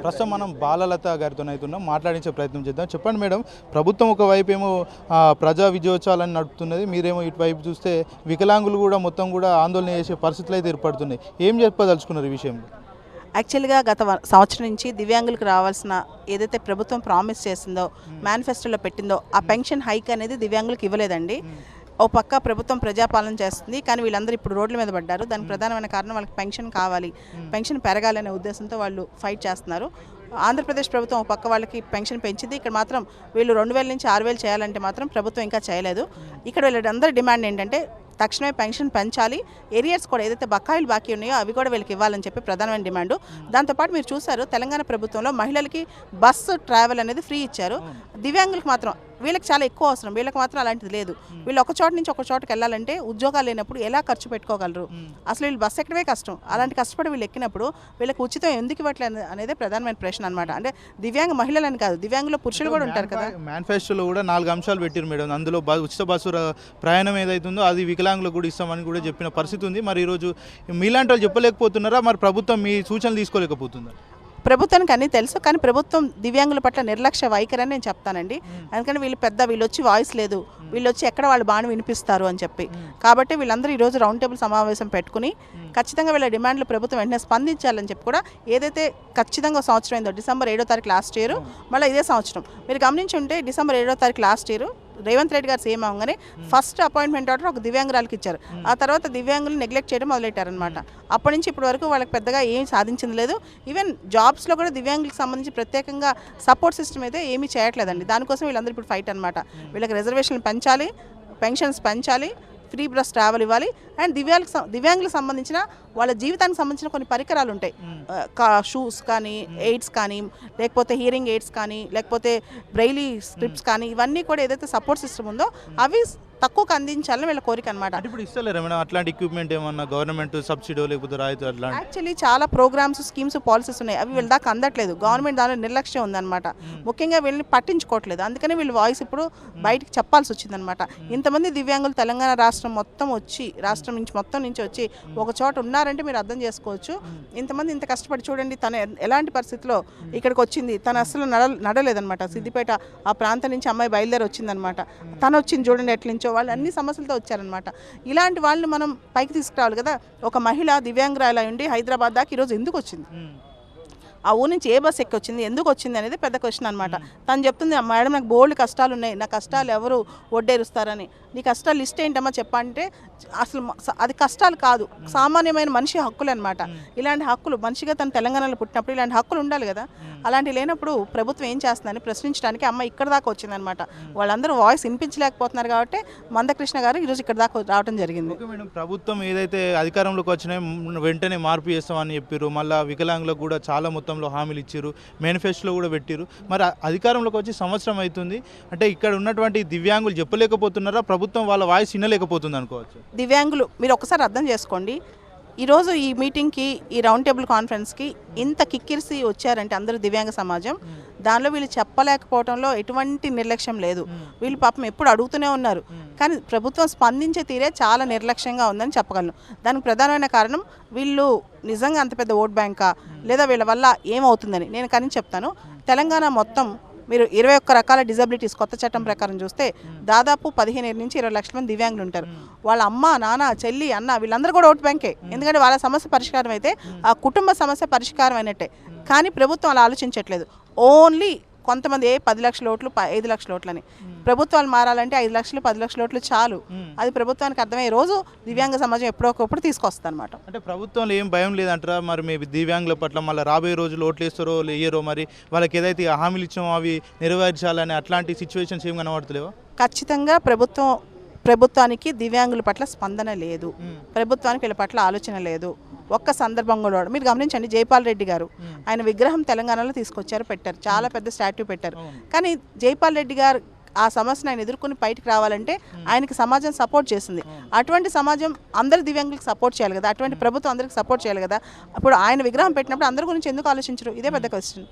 ప్రస్తుతం మనం బాలలత గారితో అవుతున్నాం, మాట్లాడించే ప్రయత్నం చేద్దాం. చెప్పండి మేడం, ప్రభుత్వం ఒకవైపు ఏమో ప్రజా విజయోత్సవాలను నడుపుతున్నది, మీరేమో ఇటువైపు చూస్తే వికలాంగులు కూడా మొత్తం కూడా ఆందోళన చేసే పరిస్థితులు అయితే ఏర్పడుతున్నాయి. ఏం చెప్పదలుచుకున్నారు ఈ విషయంలో? యాక్చువల్గా గత సంవత్సరం నుంచి దివ్యాంగులకు రావాల్సిన ఏదైతే ప్రభుత్వం ప్రామిస్ చేసిందో, మేనిఫెస్టోలో పెట్టిందో ఆ పెన్షన్ హైక్ అనేది దివ్యాంగులకు ఇవ్వలేదండి. ఓ పక్క ప్రభుత్వం ప్రజాపాలన చేస్తుంది, కానీ వీళ్ళందరూ ఇప్పుడు రోడ్ల మీద పడ్డారు. దానికి ప్రధానమైన కారణం వాళ్ళకి పెన్షన్ కావాలి, పెన్షన్ పెరగాలనే ఉద్దేశంతో వాళ్ళు ఫైట్ చేస్తున్నారు. ఆంధ్రప్రదేశ్ ప్రభుత్వం ఒక పక్క వాళ్ళకి పెన్షన్ పెంచింది, ఇక్కడ మాత్రం వీళ్ళు 2000 నుంచి 6000 చేయాలంటే మాత్రం ప్రభుత్వం ఇంకా చేయలేదు. ఇక్కడ వీళ్ళందరి డిమాండ్ ఏంటంటే తక్షణమే పెన్షన్ పెంచాలి, ఏరియర్స్ కూడా ఏదైతే బకాయిలు బాకీ ఉన్నాయో అవి కూడా వీళ్ళకి ఇవ్వాలని చెప్పి ప్రధానమైన డిమాండ్. దాంతోపాటు మీరు చూసారు, తెలంగాణ ప్రభుత్వంలో మహిళలకి బస్సు ట్రావెల్ అనేది ఫ్రీ ఇచ్చారు. దివ్యాంగులకు మాత్రం వీళ్ళకి చాలా ఎక్కువ అవసరం, వీళ్ళకి మాత్రం అలాంటిది లేదు. వీళ్ళు ఒక చోట నుంచి ఒక చోటకి వెళ్ళాలంటే ఉద్యోగాలు లేనప్పుడు ఎలా ఖర్చు పెట్టుకోగలరు? అసలు వీళ్ళు బస్సు ఎక్కడమే కష్టం. అలాంటి కష్టపడి వీళ్ళు ఎక్కినప్పుడు వీళ్ళకి ఉచితం ఎందుకు ఇవ్వట్లేదు అనేది ప్రధానమైన ప్రశ్న అనమాట. అంటే దివ్యాంగ మహిళలని కాదు, దివ్యాంగులో పురుషులు కూడా ఉంటారు కదా. మేనిఫెస్టోలో కూడా 4 అంశాలు పెట్టారు మేడం. అందులో ఉచిత బస్సు ప్రయాణం ఏదైతుందో అది వికలాంగులకు కూడా ఇస్తామని కూడా చెప్పిన పరిస్థితి ఉంది. మరి ఈరోజు మీలాంటి వాళ్ళు చెప్పలేకపోతున్నారా? మరి ప్రభుత్వం మీ సూచనలు తీసుకోలేకపోతుందా? ప్రభుత్వానికి అన్నీ తెలుసు, కానీ ప్రభుత్వం దివ్యాంగుల పట్ల నిర్లక్ష్య వైఖరి అని నేను చెప్తానండి. అందుకని వీళ్ళు వచ్చి వాయిస్ లేదు, వీళ్ళు వచ్చి ఎక్కడ వాళ్ళు బాగా వినిపిస్తారు అని చెప్పి. కాబట్టి వీళ్ళందరూ ఈరోజు రౌండ్ టేబుల్ సమావేశం పెట్టుకుని ఖచ్చితంగా వీళ్ళ డిమాండ్లు ప్రభుత్వం వెంటనే స్పందించాలని చెప్పి కూడా, ఏదైతే ఖచ్చితంగా సంవత్సరం అయిందో డిసెంబర్ 7వ తారీఖు లాస్ట్ ఇయర్, మళ్ళీ ఇదే సంవత్సరం మీరు గమనించి ఉంటే డిసెంబర్ 7వ తారీఖు లాస్ట్ ఇయర్ రేవంత్ రెడ్డి గారు సీఎం అవగానే ఫస్ట్ అపాయింట్మెంట్ ఆర్డర్ ఒక దివ్యాంగురాలకి ఇచ్చారు. ఆ తర్వాత దివ్యాంగులు నెగ్లెక్ట్ చేయడం మొదలెట్టారనమాట. అప్పటి నుంచి ఇప్పటి వరకు వాళ్ళకి పెద్దగా ఏం సాధించింది లేదు. ఈవెన్ జాబ్స్లో కూడా దివ్యాంగులకు సంబంధించి ప్రత్యేకంగా సపోర్ట్ సిస్టమ్ అయితే ఏమీ చేయట్లేదండి. దానికోసం వీళ్ళందరూ ఇప్పుడు ఫైట్ అనమాట. వీళ్ళకి రిజర్వేషన్లు పెంచాలి, పెన్షన్స్ పెంచాలి, ఫ్రీ బస్ ట్రావెల్ ఇవ్వాలి, అండ్ దివ్యాంగులకు సంబంధించిన వాళ్ళ జీవితానికి సంబంధించిన కొన్ని పరికరాలు ఉంటాయి, షూస్ కానీ, ఎయిడ్స్ కానీ, లేకపోతే హియరింగ్ ఎయిడ్స్ కానీ, లేకపోతే బ్రెయిలీ స్క్రిప్ట్స్ కానీ, ఇవన్నీ కూడా ఏదైతే సపోర్ట్ సిస్టమ్ ఉందో అవి తక్కువకు అందించాలని వీళ్ళ కోరిక అనమాట. ఇప్పుడు ఇస్తలేరు మేడం అట్లాంటి ఎక్విప్మెంట్ ఏమన్నా గవర్నమెంట్ సబ్సిడీ లేకపోతే రాయితీ అట్లా? యాక్చువల్లీ చాలా ప్రోగ్రామ్స్, స్కీమ్స్, పాలసీస్ ఉన్నాయి, అవి వీళ్ళ దాకా అందట్లేదు. గవర్నమెంట్ దానిలో నిర్లక్ష్యం ఉందన్నమాట. ముఖ్యంగా వీళ్ళని పట్టించుకోవట్లేదు. అందుకని వీళ్ళు వాయిస్ ఇప్పుడు బయటికి చెప్పాల్సి వచ్చిందనమాట. ఇంతమంది దివ్యాంగులు తెలంగాణ రాష్ట్రం నుంచి మొత్తం నుంచి వచ్చి ఒక చోట ఉన్నారంటే మీరు అర్థం చేసుకోవచ్చు. ఇంతమంది ఇంత కష్టపడి చూడండి, తను ఎలాంటి పరిస్థితిలో ఇక్కడికి వచ్చింది. తను అసలు నడలేదనమాట. సిద్దిపేట ఆ ప్రాంతం నుంచి అమ్మాయి బయలుదేరి వచ్చిందనమాట. తను వచ్చింది చూడండి ఎట్లించో. వాళ్ళు అన్ని సమస్యలతో వచ్చారనమాట. ఇలాంటి వాళ్ళని మనం పైకి తీసుకురావాలి కదా. ఒక మహిళ దివ్యాంగురాలు ఉండి హైదరాబాద్ దాకా ఈరోజు ఎందుకు వచ్చింది? ఆ ఊరి నుంచి ఏ బస్ ఎక్కి వచ్చింది, ఎందుకు వచ్చింది అనేది పెద్ద క్వశ్చన్ అనమాట. తను చెప్తుంది, మేడం నాకు బోల్డ్ కష్టాలు ఉన్నాయి, నా కష్టాలు ఎవరు ఒడ్డేరుస్తారని. నీ కష్టాలు లిస్ట్ ఏంటమ్మా చెప్పంటే అసలు అది కష్టాలు కాదు, సామాన్యమైన మనిషి హక్కులు అనమాట. ఇలాంటి హక్కులు మనిషిగా తను తెలంగాణలో పుట్టినప్పుడు ఇలాంటి హక్కులు ఉండాలి కదా. అలాంటి లేనప్పుడు ప్రభుత్వం ఏం చేస్తుందని ప్రశ్నించడానికి అమ్మ ఇక్కడ దాకా వచ్చిందనమాట. వాళ్ళందరూ వాయిస్ వినిపించలేకపోతున్నారు కాబట్టి మందకృష్ణ గారు ఈరోజు ఇక్కడ దాకా రావడం జరిగింది. ప్రభుత్వం ఏదైతే అధికారంలోకి వచ్చినాయో వెంటనే మార్పు చేస్తామని చెప్పారు. మళ్ళీ వికలాంగులకు కూడా చాలా మొత్తంలో హామీలు ఇచ్చారు, మేనిఫెస్టోలో కూడా పెట్టారు. మరి అధికారంలోకి వచ్చి సంవత్సరం అవుతుంది అంటే ఇక్కడ ఉన్నటువంటి దివ్యాంగులు చెప్పలేకపోతున్నారా? ప్రభుత్వం వాళ్ళ వాయిస్ వినలేకపోతుంది అనుకోవచ్చు. దివ్యాంగులు మీరు ఒకసారి అర్థం చేసుకోండి. ఈరోజు ఈ మీటింగ్కి, ఈ రౌండ్ టేబుల్ కాన్ఫరెన్స్కి ఇంత కిక్కిరిసి వచ్చారంటే అందరూ దివ్యాంగ సమాజం, దానిలో వీళ్ళు చెప్పలేకపోవడంలో ఎటువంటి నిర్లక్ష్యం లేదు. వీళ్ళు పాపం ఎప్పుడు అడుగుతూనే ఉన్నారు, కానీ ప్రభుత్వం స్పందించే తీరే చాలా నిర్లక్ష్యంగా ఉందని చెప్పగలను. దానికి ప్రధానమైన కారణం వీళ్ళు నిజంగా అంత పెద్ద ఓట్ బ్యాంకా లేదా వీళ్ళ వల్ల ఏమవుతుందని నేను కానీ చెప్తాను. తెలంగాణ మొత్తం మీరు 21 రకాల డిజబిలిటీస్ కొత్త చట్టం ప్రకారం చూస్తే దాదాపు 15 నుంచి 20 లక్షల మంది దివ్యాంగులు ఉంటారు. వాళ్ళ అమ్మ, నాన్న, చెల్లి, అన్న వీళ్ళందరూ కూడా ఓట్ బ్యాంకే. ఎందుకంటే వాళ్ళ సమస్య పరిష్కారం అయితే ఆ కుటుంబ సమస్య పరిష్కారం అయినట్టే. కానీ ప్రభుత్వం అలా ఆలోచించట్లేదు. ఓన్లీ కొంతమంది 10 లక్షల ఓట్లు, 5 లక్షల ఓట్లని. ప్రభుత్వాలు మారాలంటే 5 లక్షలు, 10 లక్షల ఓట్లు చాలు. అది ప్రభుత్వానికి అర్థమయ్యే రోజు దివ్యాంగ సమాజం ఎప్పుడొకప్పుడు తీసుకొస్తుంది అనమాట. అంటే ప్రభుత్వంలో ఏం భయం లేదంటారా? మరి మీ దివ్యాంగుల పట్ల మళ్ళీ రాబోయే రోజులు ఓట్లు వేస్తారో వేయరో, మరి వాళ్ళకి ఏదైతే హామీలు ఇచ్చామో అవి నెరవేర్చాలని అట్లాంటి సిచ్యువేషన్స్ ఏం కనబడతలేవా? ఖచ్చితంగా ప్రభుత్వానికి దివ్యాంగుల పట్ల స్పందన లేదు, ప్రభుత్వానికి వీళ్ళ పట్ల ఆలోచన లేదు. ఒక్క సందర్భంలో మీరు గమనించండి, జైపాల్ రెడ్డి గారు ఆయన విగ్రహం తెలంగాణలో తీసుకొచ్చారు, పెట్టారు, చాలా పెద్ద స్టాట్యూ పెట్టారు. కానీ జైపాల్ రెడ్డి గారు ఆ సమస్యను ఆయన ఎదుర్కొని బయటికి రావాలంటే ఆయనకి సమాజం సపోర్ట్ చేసింది. అటువంటి సమాజం అందరు దివ్యాంగులకు సపోర్ట్ చేయాలి కదా, అటువంటి ప్రభుత్వం అందరికి సపోర్ట్ చేయాలి కదా. అప్పుడు ఆయన విగ్రహం పెట్టినప్పుడు అందరి గురించి ఎందుకు ఆలోచించరు? ఇదే పెద్ద క్వశ్చన్.